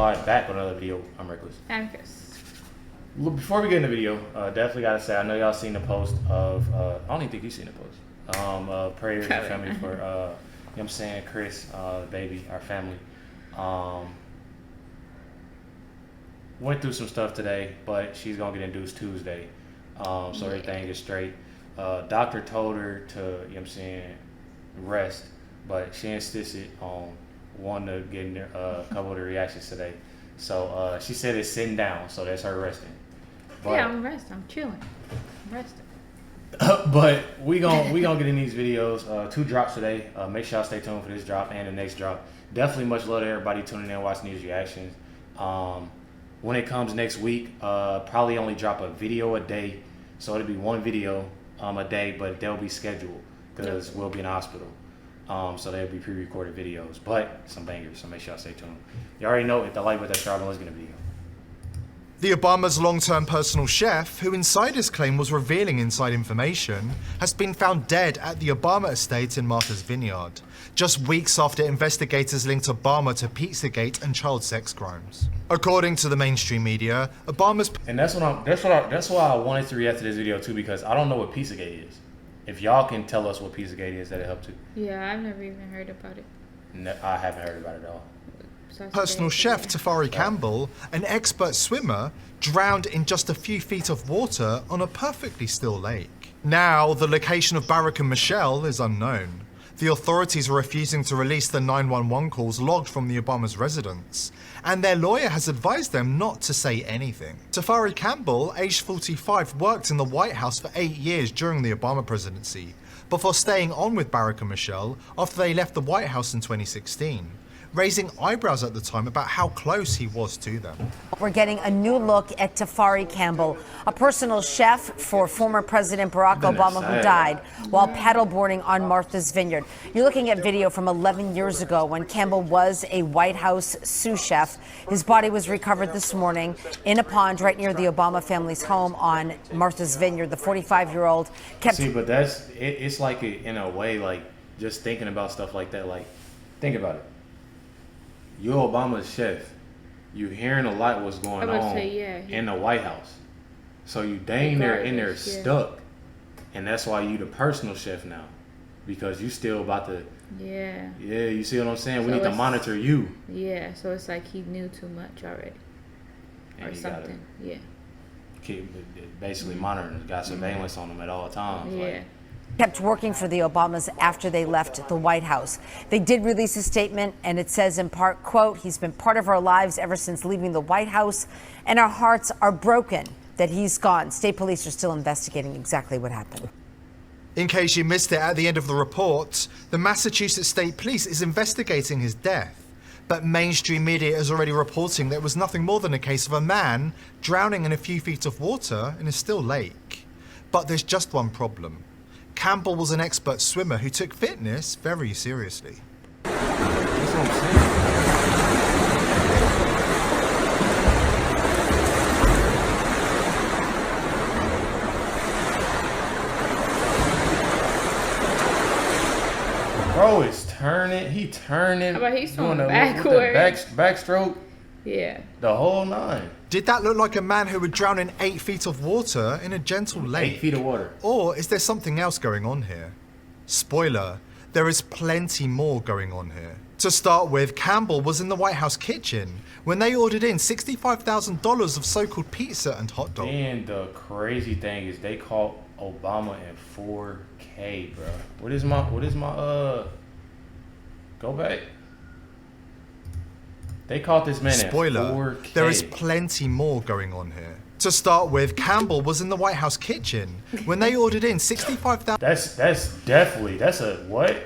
Squad back with another video. I'm Recklezz. I'm Chris. Before we get in the video, definitely gotta say, I know y'all seen the post of, I don't even think you've seen the post, prayers and family for, you know what I'm saying, Chris, baby, our family. Went through some stuff today, but she's gonna get induced Tuesday, so everything is straight. Doctor told her to, you know what I'm saying, rest, but she insisted on wanting to get a couple of the reactions today. So she said it's sitting down, so that's her resting. But, yeah, I'm resting. I'm chilling. I'm resting. But we gonna get in these videos. 2 drops today. Make sure y'all stay tuned for this drop and the next drop. Definitely much love to everybody tuning in, watching these reactions. When it comes next week, probably only drop a video a day. So it'll be 1 video a day, but they'll be scheduled because we'll be in the hospital. So they'll be pre-recorded videos, but some bangers, so make sure y'all stay tuned. You already know, if the like with that star, let's get a video. The Obama's long-term personal chef, who insiders claim was revealing inside information, has been found dead at the Obama estate in Martha's Vineyard, just weeks after investigators linked Obama to Pizzagate and child sex crimes. According to the mainstream media, Obama's... And that's why I wanted to react to this video too, because I don't know what Pizzagate is. If y'all can tell us what Pizzagate is, that'll help too. Yeah, I've never even heard about it. No, I haven't heard about it at all. Personal chef Tafari Campbell, an expert swimmer, drowned in just a few feet of water on a perfectly still lake. Now, the location of Barack and Michelle is unknown. The authorities are refusing to release the 911 calls logged from the Obama's residence, and their lawyer has advised them not to say anything. Tafari Campbell, aged 45, worked in the White House for 8 years during the Obama presidency, before staying on with Barack and Michelle after they left the White House in 2016. Raising eyebrows at the time about how close he was to them. We're getting a new look at Tafari Campbell, a personal chef for former President Barack Obama, who died while paddleboarding on Martha's Vineyard. You're looking at video from 11 years ago when Campbell was a White House sous chef. His body was recovered this morning in a pond right near the Obama family's home on Martha's Vineyard. The 45-year-old kept... See, but it's like, in a way, like, just thinking about stuff like that, like, think about it. You're Obama's chef. You hearing a lot what's going on in the White House. So you dang near in there stuck. And that's why you the personal chef now. Because you still about to... Yeah, you see what I'm saying? We need to monitor you. Yeah, so it's like he knew too much already. Or something, Keep basically monitoring. Got surveillance on him at all times. Yeah. Like, kept working for the Obamas after they left the White House. They did release a statement, and it says in part, quote, "He's been part of our lives ever since leaving the White House, and our hearts are broken that he's gone." State police are still investigating exactly what happened. In case you missed it at the end of the report, the Massachusetts State Police is investigating his death. But mainstream media is already reporting that it was nothing more than a case of a man drowning in a few feet of water in a still lake. But there's just one problem. Campbell was an expert swimmer who took fitness very seriously. that's what I'm saying. Bro is turning. He turning. How about he's doing going backwards? Backstroke. Yeah. The whole 9. Did that look like a man who would drown in 8 feet of water in a gentle lake? 8 feet of water. Or is there something else going on here? Spoiler, there is plenty more going on here. To start with, Campbell was in the White House kitchen when they ordered in $65,000 of so-called pizza and hot dogs. And the crazy thing is they caught Obama in 4K, bro. What is my go back. They caught this man Spoiler, at 4K. there is plenty more going on here. To start with, Campbell was in the White House kitchen when they ordered in $65,000. That's a what?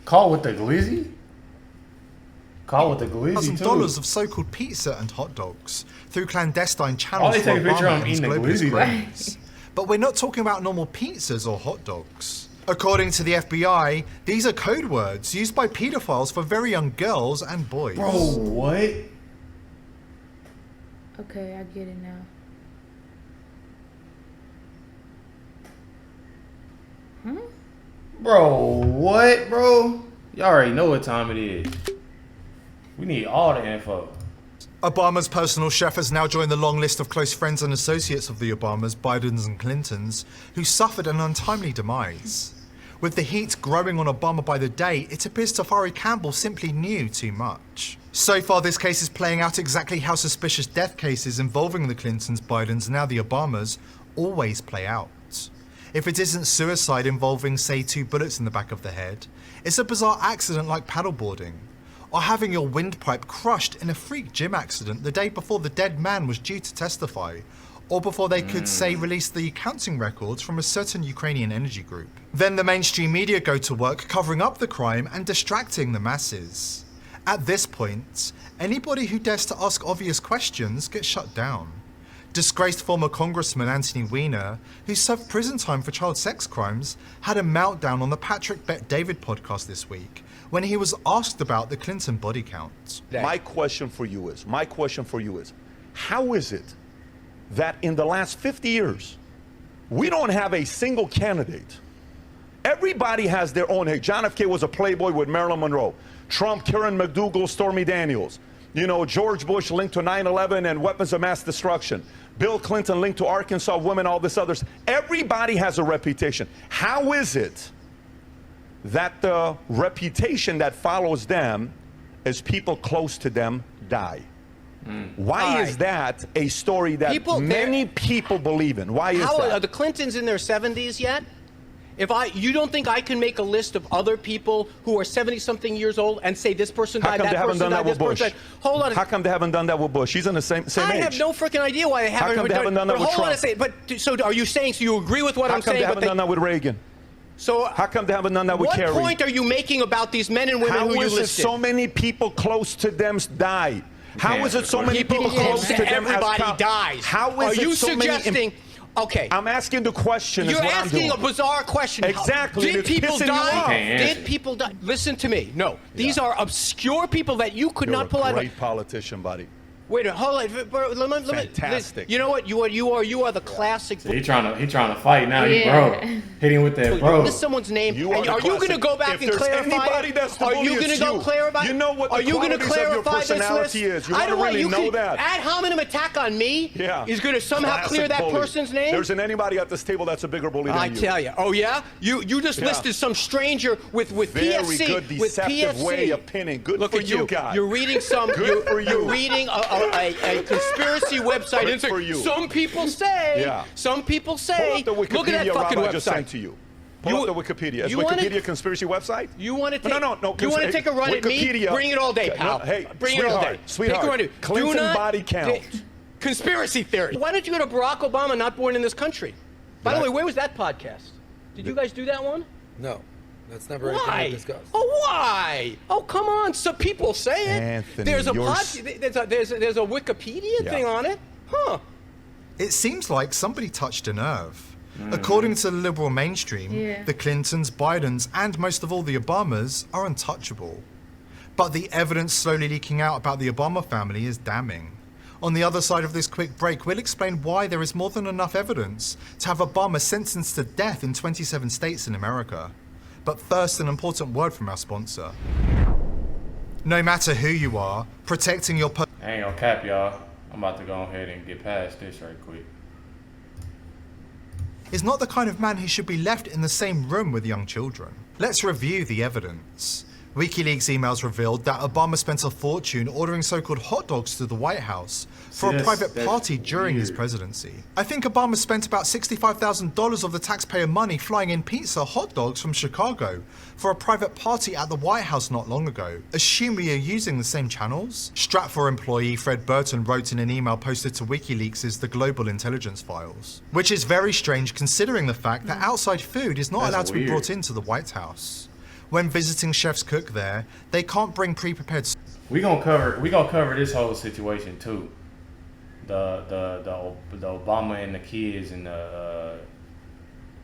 Call with the glizzy? Call with the glizzy too. $1,000 of so-called pizza and hot dogs through clandestine channels. Oh, they take a picture of him and his eating the global glizzy, screens. But we're not talking about normal pizzas or hot dogs. According to the FBI, these are code words used by pedophiles for very young girls and boys. Bro, what? Okay, I get it now. Bro, what, bro? Y'all already know what time it is. We need all the info. Obama's personal chef has now joined the long list of close friends and associates of the Obamas, Bidens and Clintons, who suffered an untimely demise. With the heat growing on Obama by the day, it appears Tafari Campbell simply knew too much. So far, this case is playing out exactly how suspicious death cases involving the Clintons, Bidens, and now the Obamas always play out. If it isn't suicide involving, say, 2 bullets in the back of the head, it's a bizarre accident like paddleboarding, or having your windpipe crushed in a freak gym accident the day before the dead man was due to testify, or before they could, say, release the accounting records from a certain Ukrainian energy group. Then the mainstream media go to work covering up the crime and distracting the masses. At this point, anybody who dares to ask obvious questions gets shut down. Disgraced former Congressman Anthony Weiner, who served prison time for child sex crimes, had a meltdown on the Patrick Bet-David podcast this week when he was asked about the Clinton body count. My question for you is, how is it that in the last 50 years, we don't have a single candidate? Everybody has their own. Hey, John F. K. was a playboy with Marilyn Monroe. Trump, Karen McDougal, Stormy Daniels. You know, George Bush linked to 9/11 and weapons of mass destruction. Bill Clinton linked to Arkansas women, all this others. Everybody has a reputation. How is it that the reputation that follows them as people close to them die? Why is that a story that many people believe in? Why is that? Are the Clintons in their 70s yet? You don't think I can make a list of other people who are 70-something years old and say this person died, that person died, this person died? Hold on. How come they haven't done that with Bush? He's in the same age. I have no freaking idea why they haven't. How come they haven't done that with Trump? Hold on a second. So are you saying, so you agree with what I'm saying? How come they haven't done that with Reagan? So how come they haven't done that with Kerry? What point are you making about these men and women who you listed? How is it so many people close to them die? How is it so many people close to them everybody dies? How is are you it so suggesting? Many Okay. I'm asking the question. You're asking a bizarre question. Exactly. Did people die? Did people die? Listen to me. No. These are obscure people that you could not pull out. You're a great politician, buddy. Wait a minute, hold on. Fantastic. You know what? You are the classic. So he trying to fight now. He broke. Hit him with that, bro. You list someone's name. Are you going to go back and clarify? Are you going to go clarify? You know what the qualities of your personality is. You want to really know that. Ad hominem attack on me is going to somehow clear that person's name. There isn't anybody at this table that's a bigger bully than you. I tell you. Oh yeah. You just listed some stranger with PFC. Very good, deceptive way of pinning. Good for you guys. You're reading some. Good for you. You're reading a conspiracy website. Good for you. Some people say. Yeah. Some people say. Pull up the Look at that Wikipedia fucking Rob website. I just sent to you. Pull up the Wikipedia. Is Wikipedia a conspiracy website? You want to take? No. You want to take a run at me? Bring it all day, pal. Hey, bring it all day. Sweetheart. Take a run. Clinton body count. Conspiracy theory. Why don't you go to Barack Obama, not born in this country? By the way, where was that podcast? Did you guys do that one? No. That's never anything we discussed. Oh, why? Oh, come on. Some people say it. Anthony, there's a Wikipedia thing on it. Huh. It seems like somebody touched a nerve. According to the liberal mainstream, the Clintons, Bidens, and most of all the Obamas are untouchable. But the evidence slowly leaking out about the Obama family is damning. On the other side of this quick break, we'll explain why there is more than enough evidence to have Obama sentenced to death in 27 states in America. But first, an important word from our sponsor. No matter who you are, protecting your I ain't gonna cap, y'all. I'm about to go ahead and get past this right quick. Is not the kind of man who should be left in the same room with young children. Let's review the evidence. WikiLeaks emails revealed that Obama spent a fortune ordering so-called hot dogs to the White House for a private party during his presidency. I think Obama spent about $65,000 of the taxpayer money flying in pizza hot dogs from Chicago for a private party at the White House not long ago. Assume we are using the same channels? Stratfor employee Fred Burton wrote in an email posted to WikiLeaks' The Global Intelligence Files, which is very strange considering the fact that outside food is not allowed to be brought into the White House. When visiting chefs cook there, they can't bring pre-prepared. We gonna cover this whole situation too. The Obama and the kids and the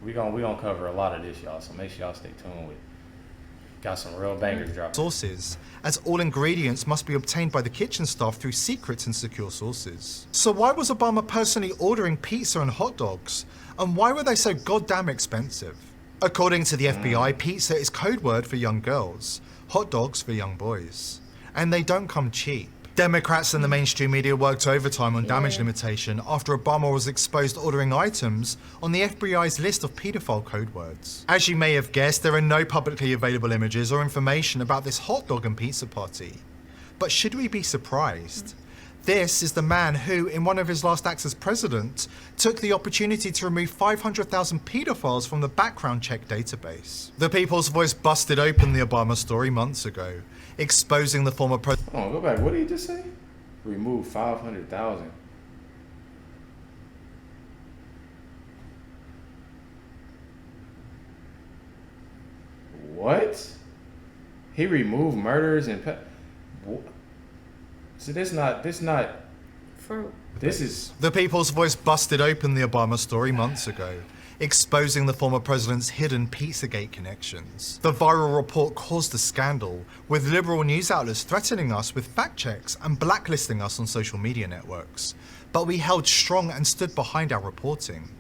we gonna cover a lot of this, y'all. So make sure y'all stay tuned with. Got some real bangers dropping. Sources, as all ingredients must be obtained by the kitchen staff through secret and secure sources. So why was Obama personally ordering pizza and hot dogs, and why were they so goddamn expensive? According to the FBI, pizza is code word for young girls, hot dogs for young boys. And they don't come cheap. Democrats and the mainstream media worked overtime on damage limitation after Obama was exposed ordering items on the FBI's list of paedophile code words. As you may have guessed, there are no publicly available images or information about this hot dog and pizza party. But should we be surprised? This is the man who, in one of his last acts as president, took the opportunity to remove 500,000 pedophiles from the background check database. The People's Voice busted open the Obama story months ago, exposing the former president. Hold on, go back. What did he just say? Remove 500,000. What? He removed murders and so this is The People's Voice busted open the Obama story months ago, exposing the former president's hidden Pizzagate connections. The viral report caused a scandal, with liberal news outlets threatening us with fact checks and blacklisting us on social media networks. But we held strong and stood behind our reporting.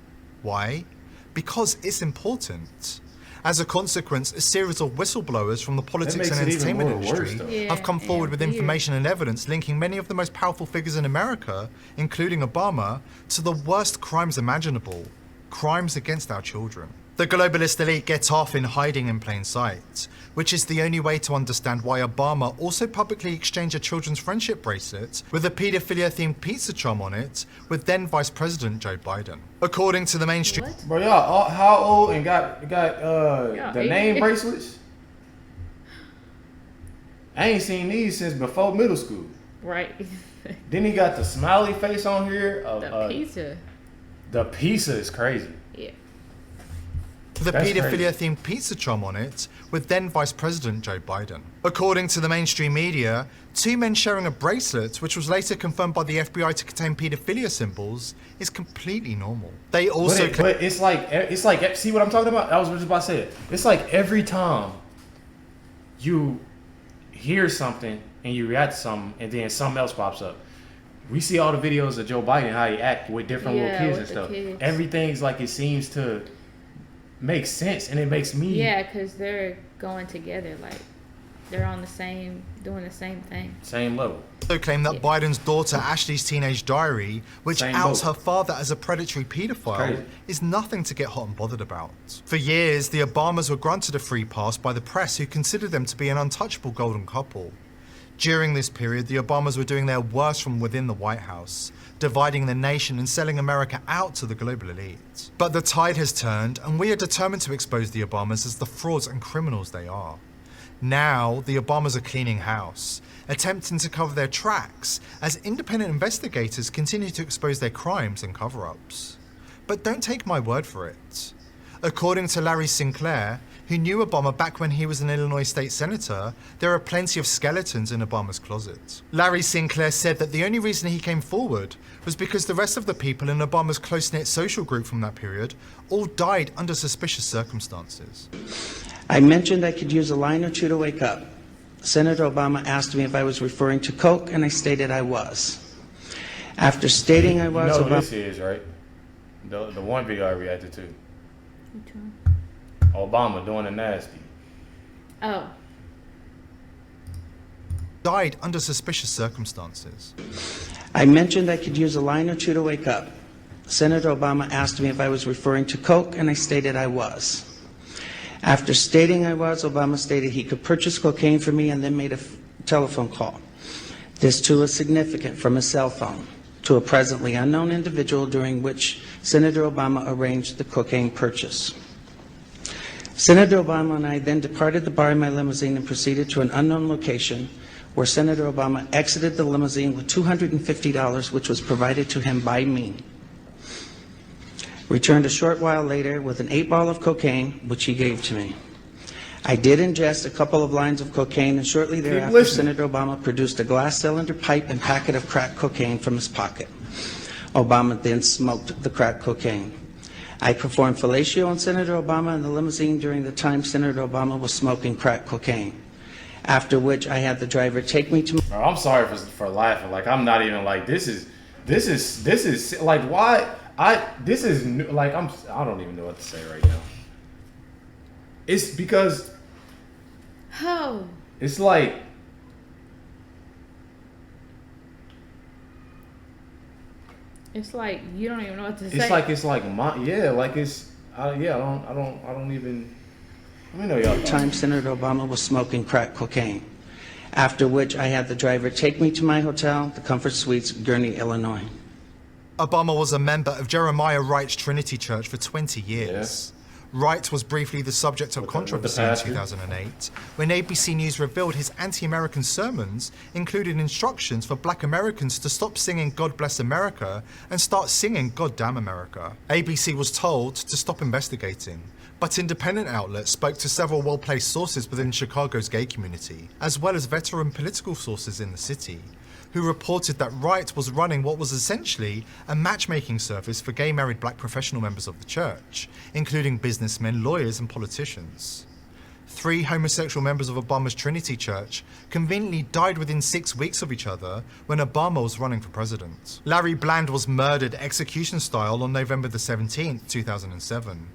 Why? Because it's important. As a consequence, a series of whistleblowers from the politics and entertainment industry have come forward with information and evidence linking many of the most powerful figures in America, including Obama, to the worst crimes imaginable. Crimes against our children. The globalist elite get off in hiding in plain sight, which is the only way to understand why Obama also publicly exchanged a children's friendship bracelet with a pedophilia-themed pizza charm on it with then Vice President Joe Biden. According to the mainstream... What? Bro, y'all how old and got the name bracelets? I ain't seen these since before middle school. Right. Then he got the smiley face on here. The pizza. The pizza is crazy. Yeah. The pedophilia-themed pizza charm on it with then Vice President Joe Biden. According to the mainstream media, two men sharing a bracelet, which was later confirmed by the FBI to contain pedophilia symbols, is completely normal. They also... But it's like, see what I'm talking about? I was just about to say it. It's like every time you hear something and you react to something and then something else pops up. We see all the videos of Joe Biden, how he act with different little kids and stuff. Kids. Everything's like it seems to make sense, and it makes me... Yeah, because they're going together. Like, they're on the same, doing the same thing. Same level. Also claim that Biden's daughter Ashley's teenage diary, which outs her father as a predatory paedophile, is nothing to get hot and bothered about. For years, the Obamas were granted a free pass by the press, who considered them to be an untouchable golden couple. During this period, the Obamas were doing their worst from within the White House, dividing the nation and selling America out to the global elite. But the tide has turned, and we are determined to expose the Obamas as the frauds and criminals they are. Now, the Obamas are cleaning house, attempting to cover their tracks as independent investigators continue to expose their crimes and cover-ups. But don't take my word for it. According to Larry Sinclair, who knew Obama back when he was an Illinois state senator, there are plenty of skeletons in Obama's closet. Larry Sinclair said that the only reason he came forward was because the rest of the people in Obama's close-knit social group from that period all died under suspicious circumstances. I mentioned I could use a line or two to wake up. Senator Obama asked me if I was referring to Coke, and I stated I was. After stating I was... You know who this is, right? The one video I reacted to. Which one? Obama doing the nasty. Oh. Died under suspicious circumstances. I mentioned I could use a line or two to wake up. Senator Obama asked me if I was referring to Coke, and I stated I was. After stating I was, Obama stated he could purchase cocaine for me and then made a telephone call. This too is significant, from a cell phone to a presently unknown individual, during which Senator Obama arranged the cocaine purchase. Senator Obama and I then departed the bar in my limousine and proceeded to an unknown location where Senator Obama exited the limousine with $250, which was provided to him by me. Returned a short while later with an 8-ball of cocaine, which he gave to me. I did ingest a couple of lines of cocaine, and shortly thereafter, Senator Obama produced a glass cylinder pipe and packet of crack cocaine from his pocket. Obama then smoked the crack cocaine. I performed fellatio on Senator Obama in the limousine during the time Senator Obama was smoking crack cocaine. After which I had the driver take me to... Bro, I'm sorry for laughing. Like, I'm not even like, this is like, why? I don't even know what to say right now. It's because... Oh. It's like... It's like you don't even know what to say. It's like my I don't even. Let me know y'all. Time Senator Obama was smoking crack cocaine. After which I had the driver take me to my hotel, the Comfort Suites, Gurnee, Illinois. Obama was a member of Jeremiah Wright's Trinity Church for 20 years. Wright was briefly the subject of controversy in 2008 when ABC News revealed his anti-American sermons included instructions for black Americans to stop singing God Bless America and start singing God Damn America. ABC was told to stop investigating, but independent outlets spoke to several well-placed sources within Chicago's gay community, as well as veteran political sources in the city, who reported that Wright was running what was essentially a matchmaking service for gay married black professional members of the church, including businessmen, lawyers, and politicians. 3 homosexual members of Obama's Trinity Church conveniently died within 6 weeks of each other when Obama was running for president. Larry Bland was murdered execution style on November the 17th, 2007.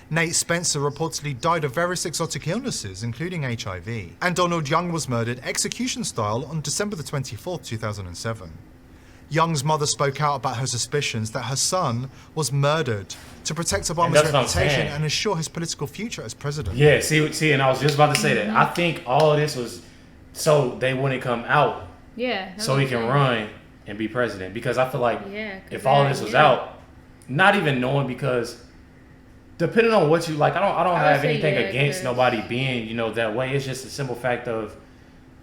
Nate Spencer reportedly died of various exotic illnesses, including HIV. And Donald Young was murdered execution style on December the 24th, 2007. Young's mother spoke out about her suspicions that her son was murdered to protect Obama's reputation and ensure his political future as president. Yeah, see, and I was just about to say that. I think all of this was so they wouldn't come out. Yeah. So he can run and be president. Because I feel like if all of this was out, not even knowing, because depending on what you like, I don't have anything against nobody being, that way. It's just a simple fact of,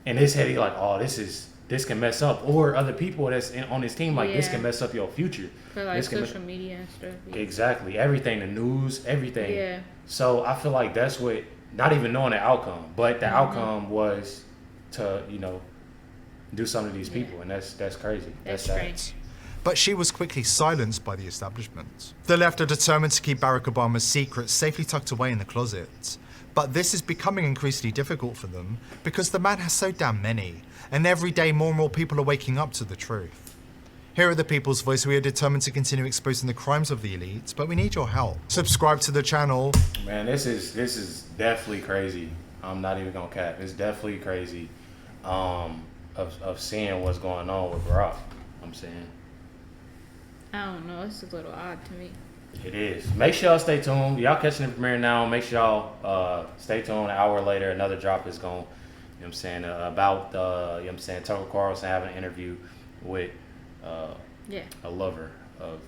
in his head, he's like, oh, this can mess up, or other people that's on his team, like, this can mess up your future. For like social media and stuff. Yeah. Exactly, everything, the news, everything. Yeah. So I feel like that's what, not even knowing the outcome, but the outcome was to, do something to these people, and that's crazy. That's sad. But she was quickly silenced by the establishment. The left are determined to keep Barack Obama's secrets safely tucked away in the closet. But this is becoming increasingly difficult for them because the man has so damn many, and every day more and more people are waking up to the truth. Here at The People's Voice, we are determined to continue exposing the crimes of the elites, but we need your help. Subscribe to the channel. Man, this is definitely crazy. I'm not even gonna cap. It's definitely crazy of seeing what's going on with Barack. I'm saying. I don't know. It's a little odd to me. It is. Make sure y'all stay tuned. Y'all catching the premiere now. Make sure y'all stay tuned. An hour later, another drop is going, about, Tucker Carlson having an interview with a lover of,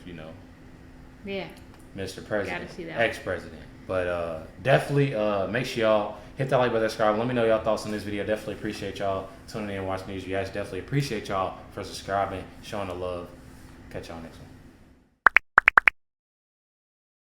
Mr. President, ex-president. But definitely make sure y'all hit that like button, subscribe. Let me know y'all thoughts on this video. Definitely appreciate y'all tuning in and watching these reacts. Definitely appreciate y'all for subscribing, showing the love. Catch y'all next one.